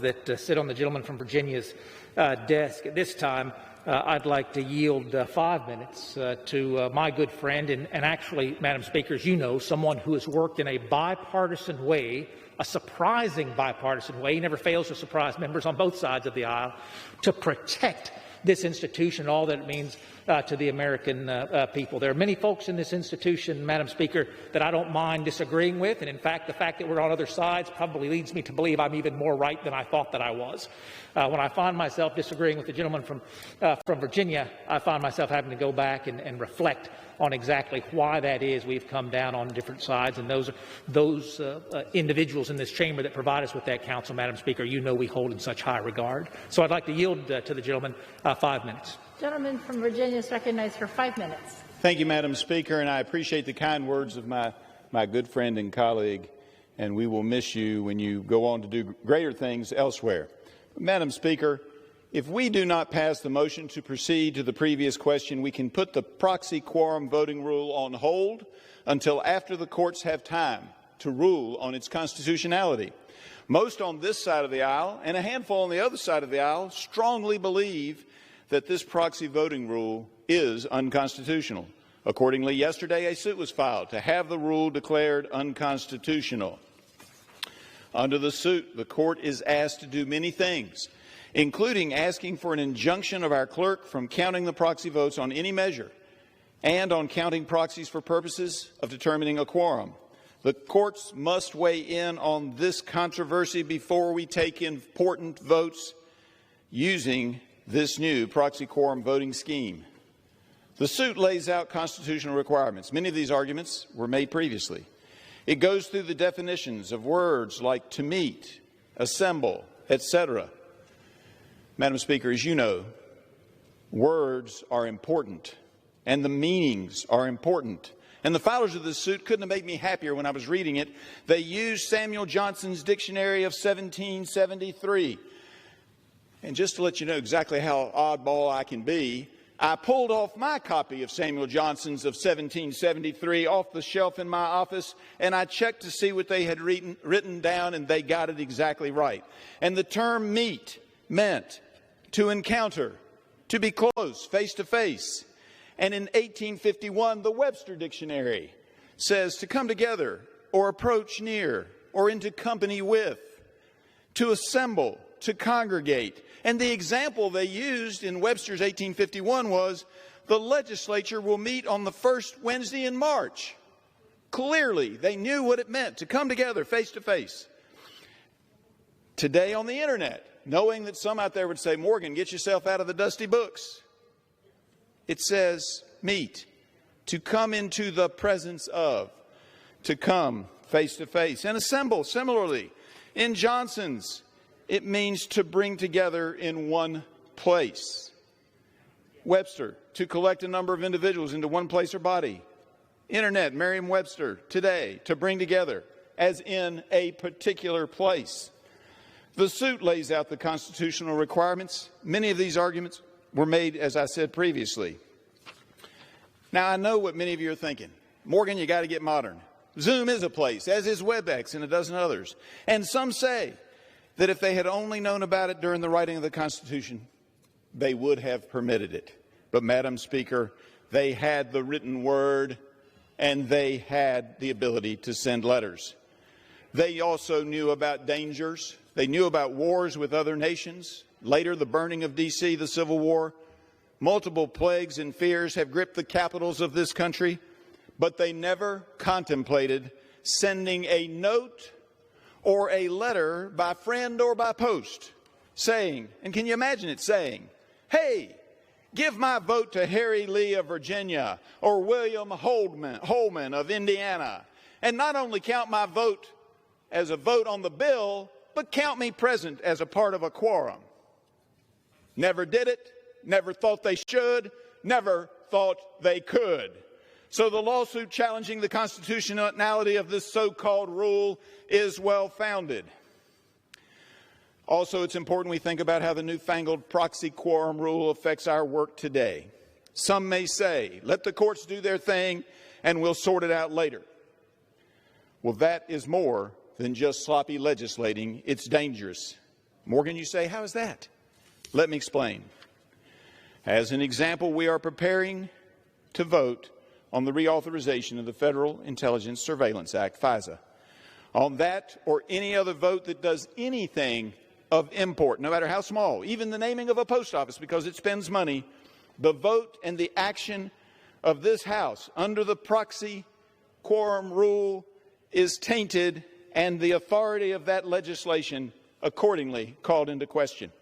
that sit on the gentleman from Virginia's desk. At this time, I'd like to yield 5 minutes to my good friend and actually, Madam Speaker, as you know, someone who has worked in a bipartisan way, a surprising bipartisan way. He never fails to surprise members on both sides of the aisle to protect this institution and all that it means to the American people. There are many folks in this institution, Madam Speaker, that I don't mind disagreeing with, and in fact, the fact that we're on other sides probably leads me to believe I'm even more right than I thought that I was. When I find myself disagreeing with the gentleman from Virginia, I find myself having to go back and reflect on exactly why that is. We've come down on different sides, and those individuals in this chamber that provide us with that counsel, Madam Speaker, you know we hold in such high regard. So I'd like to yield to the gentleman 5 minutes. Gentleman from Virginia is recognized for 5 minutes. Thank you, Madam Speaker, and I appreciate the kind words of my good friend and colleague, and we will miss you when you go on to do greater things elsewhere. Madam Speaker, if we do not pass the motion to proceed to the previous question, we can put the proxy quorum voting rule on hold until after the courts have time to rule on its constitutionality. Most on this side of the aisle and a handful on the other side of the aisle strongly believe that this proxy voting rule is unconstitutional. Accordingly, yesterday a suit was filed to have the rule declared unconstitutional. Under the suit, the court is asked to do many things, including asking for an injunction of our clerk from counting the proxy votes on any measure and on counting proxies for purposes of determining a quorum. The courts must weigh in on this controversy before we take important votes using this new proxy quorum voting scheme. The suit lays out constitutional requirements. Many of these arguments were made previously. It goes through the definitions of words like to meet, assemble, etc. Madam Speaker, as you know, words are important and the meanings are important. And the filers of this suit couldn't have made me happier when I was reading it. They used Samuel Johnson's dictionary of 1773. And just to let you know exactly how oddball I can be, I pulled off my copy of Samuel Johnson's of 1773 off the shelf in my office, and I checked to see what they had written down, and they got it exactly right. And the term meet meant to encounter, to be close, face to face. And in 1851, the Webster Dictionary says to come together or approach near or into company with, to assemble, to congregate. And the example they used in Webster's 1851 was the legislature will meet on the first Wednesday in March. Clearly, they knew what it meant to come together face to face. Today on the internet, knowing that some out there would say, Morgan, get yourself out of the dusty books. It says meet, to come into the presence of, to come face to face. And assemble, similarly, in Johnson's, it means to bring together in one place. Webster, to collect a number of individuals into one place or body. Internet, Merriam-Webster, today, to bring together, as in a particular place. The suit lays out the constitutional requirements. Many of these arguments were made, as I said previously. Now, I know what many of you are thinking. Morgan, you got to get modern. Zoom is a place, as is WebEx and a dozen others. And some say that if they had only known about it during the writing of the Constitution, they would have permitted it. But, Madam Speaker, they had the written word and they had the ability to send letters. They also knew about dangers. They knew about wars with other nations. Later, the burning of D.C., the Civil War. Multiple plagues and fears have gripped the capitals of this country, but they never contemplated sending a note or a letter by friend or by post saying, and can you imagine it saying, hey, give my vote to Harry Lee of Virginia or William Holman of Indiana, and not only count my vote as a vote on the bill, but count me present as a part of a quorum. Never did it, never thought they should, never thought they could. So the lawsuit challenging the constitutionality of this so-called rule is well-founded. Also, it's important we think about how the newfangled proxy quorum rule affects our work today. Some may say, let the courts do their thing and we'll sort it out later. Well, that is more than just sloppy legislating. It's dangerous. Morgan, you say, how is that? Let me explain. As an example, we are preparing to vote on the reauthorization of the Federal Intelligence Surveillance Act, FISA. On that or any other vote that does anything of import, no matter how small, even the naming of a post office because it spends money, the vote and the action of this House under the proxy quorum rule is tainted and the authority of that legislation accordingly called into question.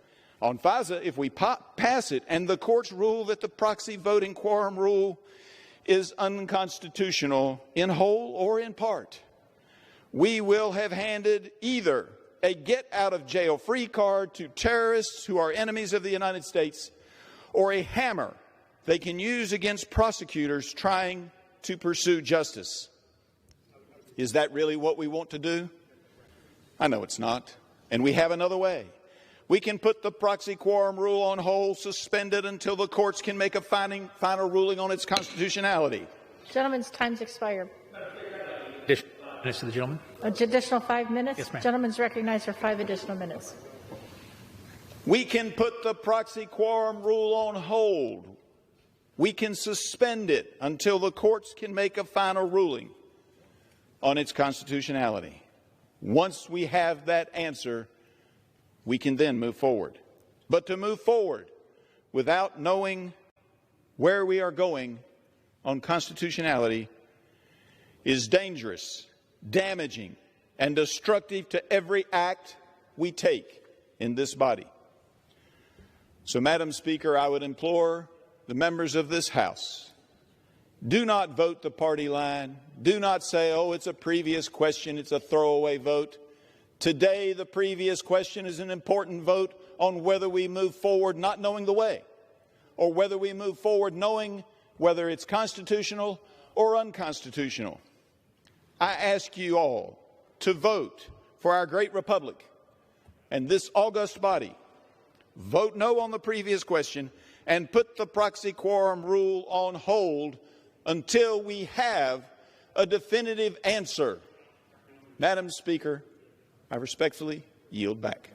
On FISA, if we pass it and the courts rule that the proxy voting quorum rule is unconstitutional in whole or in part, we will have handed either a get-out-of-jail-free card to terrorists who are enemies of the United States or a hammer they can use against prosecutors trying to pursue justice. Is that really what we want to do? I know it's not. And we have another way. We can put the proxy quorum rule on hold, suspend it until the courts can make a final ruling on its constitutionality. Gentleman's time's expired. Additional minutes to the gentleman. Additional 5 minutes? Yes, ma'am. Gentleman's recognized for 5 additional minutes. We can put the proxy quorum rule on hold. We can suspend it until the courts can make a final ruling on its constitutionality. Once we have that answer, we can then move forward. But to move forward without knowing where we are going on constitutionality is dangerous, damaging, and destructive to every act we take in this body. So, Madam Speaker, I would implore the members of this House, do not vote the party line. Do not say, oh, it's a previous question, it's a throwaway vote. Today, the previous question is an important vote on whether we move forward not knowing the way, or whether we move forward knowing whether it's constitutional or unconstitutional. I ask you all to vote for our great republic and this august body. Vote no on the previous question and put the proxy quorum rule on hold until we have a definitive answer. Madam Speaker, I respectfully yield back.